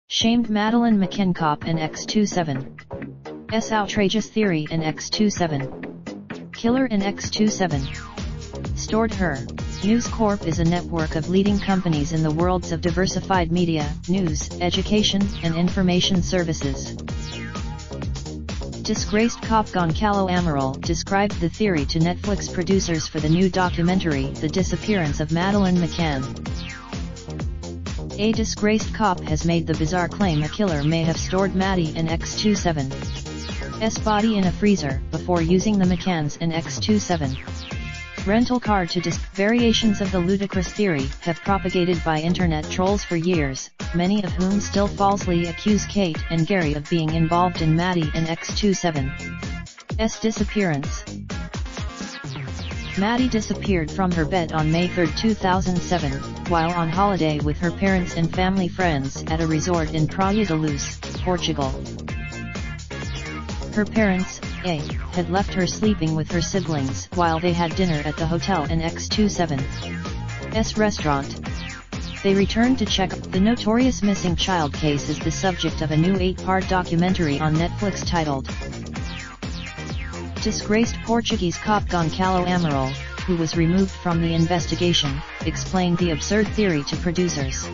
Shamed Madeleine McCann cop in x27's outrageous theory in x27. Killer in x27. Stored her. News Corp is a network of leading companies in the worlds of diversified media, news, education, and information services. Disgraced cop Goncalo Amaral described the theory to Netflix producers for the new documentary The Disappearance of Madeleine McCann. A disgraced cop has made the bizarre claim a killer may have stored Maddie in x27's body in a freezer before using the McCanns in x27 rental car to variations of the ludicrous theory have propagated by internet trolls for years, many of whom still falsely accuse Kate and Gary of being involved in Maddie and x27's disappearance. Maddie disappeared from her bed on May 3, 2007, while on holiday with her parents and family friends at a resort in Praia da Luz, Portugal. Her parents, had left her sleeping with her siblings while they had dinner at the hotel in x27's restaurant. They returned to check. The notorious missing child case is the subject of a new 8-part documentary on Netflix titled Disgraced Portuguese cop Goncalo Amaral, who was removed from the investigation, explained the absurd theory to producers.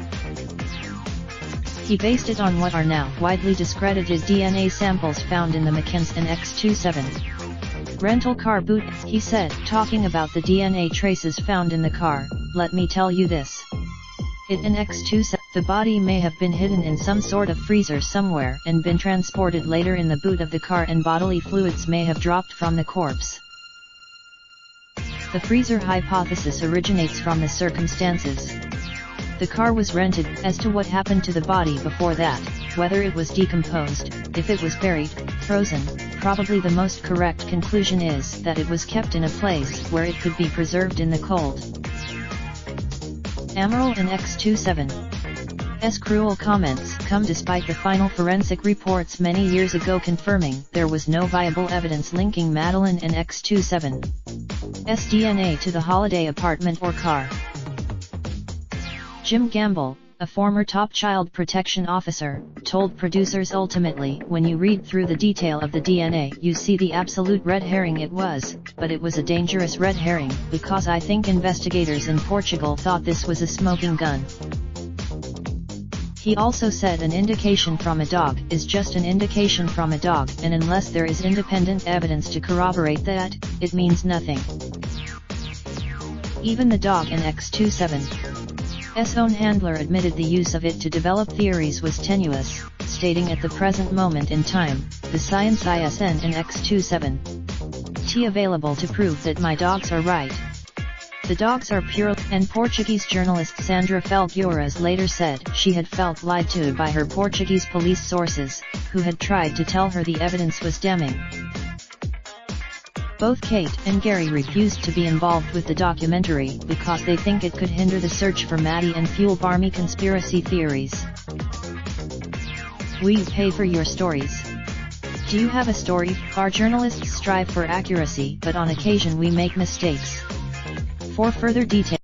He based it on what are now widely discredited DNA samples found in the McCanns and x27 rental car boot. He said, talking about the DNA traces found in the car, "Let me tell you this. It in x27, the body may have been hidden in some sort of freezer somewhere and been transported later in the boot of the car, and bodily fluids may have dropped from the corpse. The freezer hypothesis originates from the circumstances. The car was rented. As to what happened to the body before that, whether it was decomposed, if it was buried, frozen, probably the most correct conclusion is that it was kept in a place where it could be preserved in the cold." Amaral in x27's cruel comments come despite the final forensic reports many years ago confirming there was no viable evidence linking Madeleine and x27's DNA to the holiday apartment or car. Jim Gamble, a former top child protection officer, told producers, "Ultimately, when you read through the detail of the DNA, you see the absolute red herring it was, but it was a dangerous red herring, because I think investigators in Portugal thought this was a smoking gun." He also said an indication from a dog is just an indication from a dog, and unless there is independent evidence to corroborate that, it means nothing. Even the dog in x27's own handler admitted the use of it to develop theories was tenuous, stating, "At the present moment in time, the science isn't in x27 available to prove that my dogs are right. The dogs are pure." And Portuguese journalist Sandra Felgueiras later said she had felt lied to by her Portuguese police sources, who had tried to tell her the evidence was damning. Both Kate and Gary refused to be involved with the documentary because they think it could hinder the search for Maddie and fuel barmy conspiracy theories. We pay for your stories. Do you have a story? Our journalists strive for accuracy, but on occasion we make mistakes. For further details,